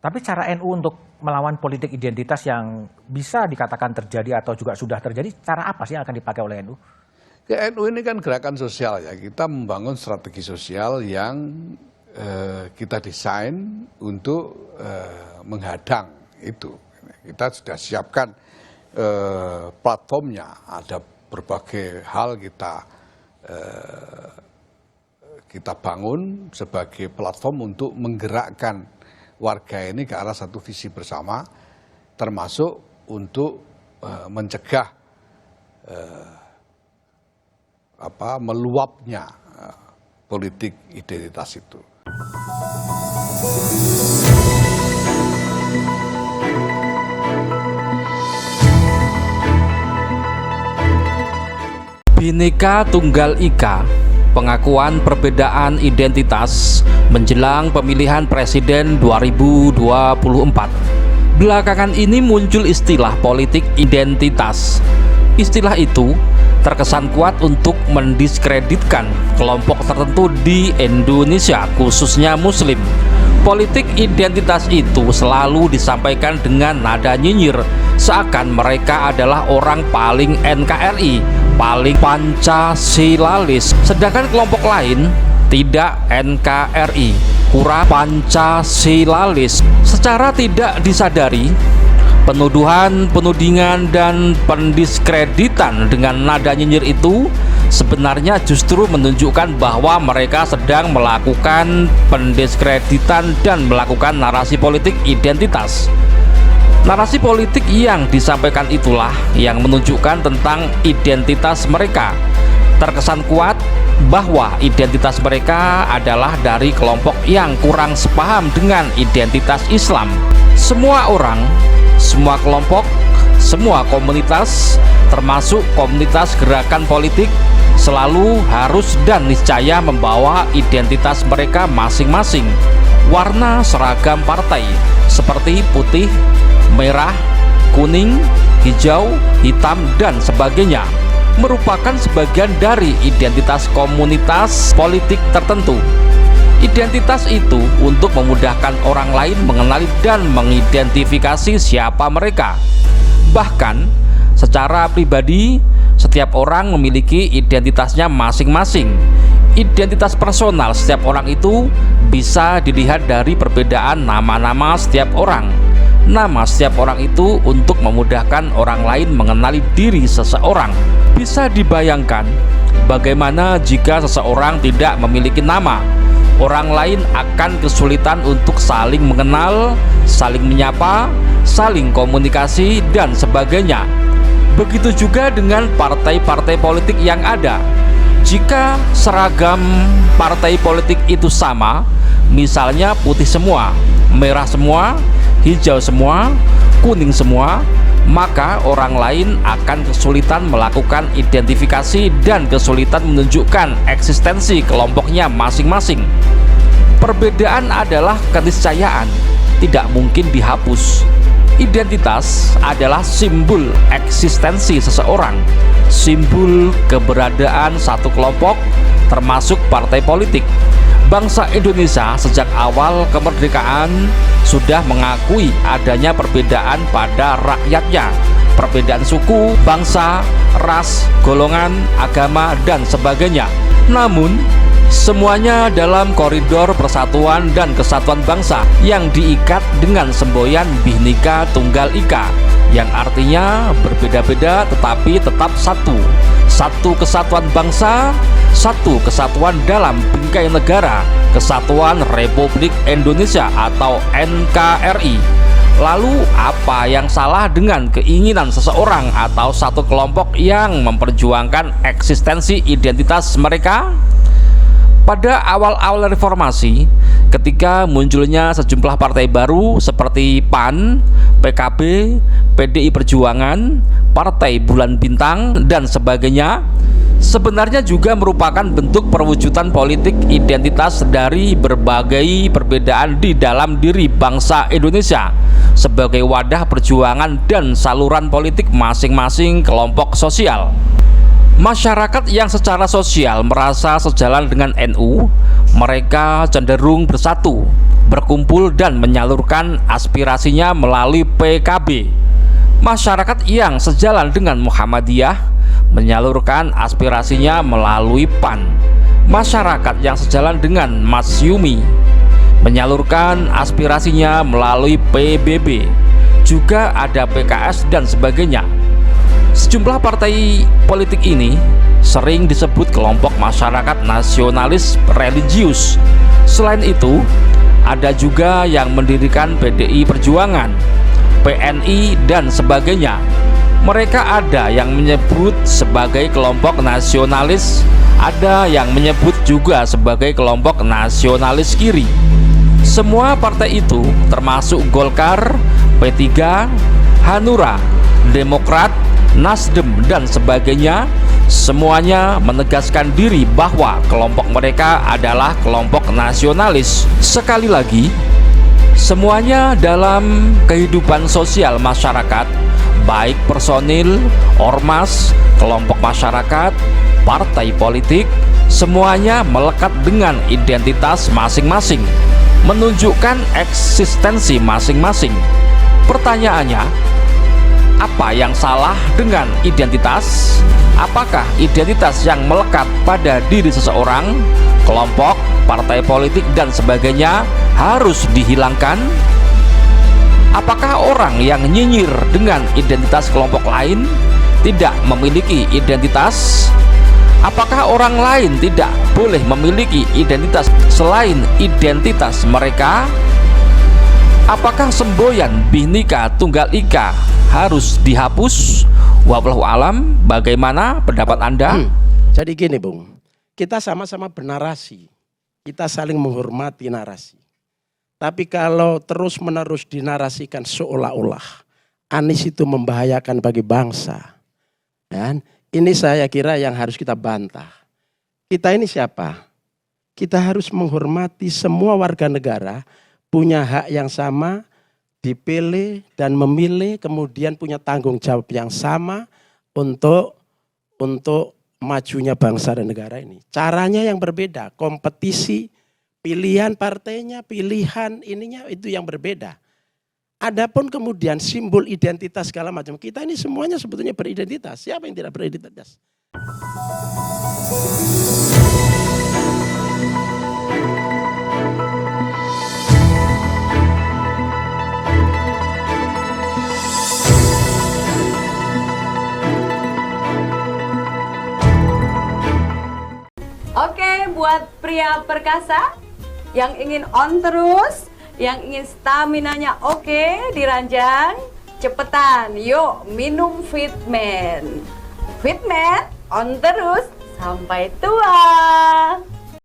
Tapi cara NU untuk melawan politik identitas yang bisa dikatakan terjadi atau juga sudah terjadi, cara apa sih yang akan dipakai oleh NU? Ya, NU ini kan gerakan sosial ya, kita membangun strategi sosial yang kita desain untuk menghadang itu. Kita sudah siapkan platformnya, ada berbagai hal kita bangun sebagai platform untuk menggerakkan warga ini ke arah satu visi bersama, termasuk untuk mencegah meluapnya politik identitas itu. Bhinneka Tunggal Ika, pengakuan perbedaan identitas menjelang pemilihan presiden 2024. Belakangan ini muncul istilah politik identitas. Istilah itu terkesan kuat untuk mendiskreditkan kelompok tertentu di Indonesia, khususnya Muslim. Politik identitas itu selalu disampaikan dengan nada nyinyir, seakan mereka adalah orang paling NKRI, paling Pancasilalis, sedangkan kelompok lain tidak NKRI, kurang Pancasilalis. Secara tidak disadari, penudingan dan pendiskreditan dengan nada nyinyir itu sebenarnya justru menunjukkan bahwa mereka sedang melakukan pendiskreditan dan melakukan narasi politik identitas. Narasi politik yang disampaikan itulah yang menunjukkan tentang identitas mereka. Terkesan kuat bahwa identitas mereka adalah dari kelompok yang kurang sepaham dengan identitas Islam. Semua orang, semua kelompok, semua komunitas, termasuk komunitas gerakan politik, selalu harus dan niscaya membawa identitas mereka masing-masing. Warna seragam partai seperti putih, merah, kuning, hijau, hitam, dan sebagainya merupakan sebagian dari identitas komunitas politik tertentu. Identitas itu untuk memudahkan orang lain mengenali dan mengidentifikasi siapa mereka. Bahkan secara pribadi, setiap orang memiliki identitasnya masing-masing. Identitas personal setiap orang itu bisa dilihat dari perbedaan nama-nama setiap orang. Nama setiap orang itu untuk memudahkan orang lain mengenali diri seseorang. Bisa dibayangkan bagaimana jika seseorang tidak memiliki nama. Orang lain akan kesulitan untuk saling mengenal, saling menyapa, saling komunikasi, dan sebagainya. Begitu juga dengan partai-partai politik yang ada. Jika seragam partai politik itu sama, misalnya putih semua, merah semua, hijau semua, kuning semua, maka orang lain akan kesulitan melakukan identifikasi dan kesulitan menunjukkan eksistensi kelompoknya masing-masing. Perbedaan adalah keniscayaan, tidak mungkin dihapus. Identitas adalah simbol eksistensi seseorang, simbol keberadaan satu kelompok, termasuk partai politik. Bangsa Indonesia sejak awal kemerdekaan sudah mengakui adanya perbedaan pada rakyatnya, perbedaan suku, bangsa, ras, golongan, agama, dan sebagainya. Namun semuanya dalam koridor persatuan dan kesatuan bangsa yang diikat dengan semboyan Bhinneka Tunggal Ika, yang artinya berbeda-beda tetapi tetap satu. Satu kesatuan bangsa, satu kesatuan dalam bingkai negara, Kesatuan Republik Indonesia atau NKRI. Lalu apa yang salah dengan keinginan seseorang atau satu kelompok yang memperjuangkan eksistensi identitas mereka? Pada awal-awal reformasi, ketika munculnya sejumlah partai baru seperti PAN, PKB, PDI Perjuangan, Partai Bulan Bintang, dan sebagainya, sebenarnya juga merupakan bentuk perwujudan politik identitas dari berbagai perbedaan di dalam diri bangsa Indonesia sebagai wadah perjuangan dan saluran politik masing-masing kelompok sosial. Masyarakat yang secara sosial merasa sejalan dengan NU, mereka cenderung bersatu, berkumpul dan menyalurkan aspirasinya melalui PKB. Masyarakat yang sejalan dengan Muhammadiyah menyalurkan aspirasinya melalui PAN. Masyarakat yang sejalan dengan Masyumi menyalurkan aspirasinya melalui PBB. Juga ada PKS dan sebagainya. Sejumlah partai politik ini sering disebut kelompok masyarakat nasionalis religius. Selain itu, ada juga yang mendirikan PDI Perjuangan, PNI dan sebagainya. Mereka ada yang menyebut sebagai kelompok nasionalis, ada yang menyebut juga sebagai kelompok nasionalis kiri. Semua partai itu termasuk Golkar, P3, Hanura, Demokrat, Nasdem dan sebagainya, semuanya menegaskan diri bahwa kelompok mereka adalah kelompok nasionalis. Sekali lagi, semuanya dalam kehidupan sosial masyarakat, baik personil, ormas, kelompok masyarakat, partai politik, semuanya melekat dengan identitas masing-masing, menunjukkan eksistensi masing-masing. Pertanyaannya, apa yang salah dengan identitas? Apakah identitas yang melekat pada diri seseorang, kelompok, partai politik dan sebagainya harus dihilangkan? Apakah orang yang nyinyir dengan identitas kelompok lain tidak memiliki identitas? Apakah orang lain tidak boleh memiliki identitas selain identitas mereka? Apakah semboyan Bhinneka Tunggal Ika harus dihapus? Wallahu alam, bagaimana pendapat Anda? Jadi gini Bung, kita sama-sama bernarasi, kita saling menghormati narasi. Tapi kalau terus-menerus dinarasikan seolah-olah Anies itu membahayakan bagi bangsa, dan ini saya kira yang harus kita bantah. Kita ini siapa? Kita harus menghormati semua warga negara, punya hak yang sama, dipilih dan memilih, kemudian punya tanggung jawab yang sama untuk majunya bangsa dan negara ini. Caranya yang berbeda, kompetisi, pilihan partainya, pilihan ininya itu yang berbeda. Adapun kemudian simbol identitas segala macam, kita ini semuanya sebetulnya beridentitas. Siapa yang tidak beridentitas? Oke, buat pria perkasa yang ingin on terus, yang ingin staminanya oke, diranjang, cepetan, yuk minum Fitman. Fitman on terus sampai tua.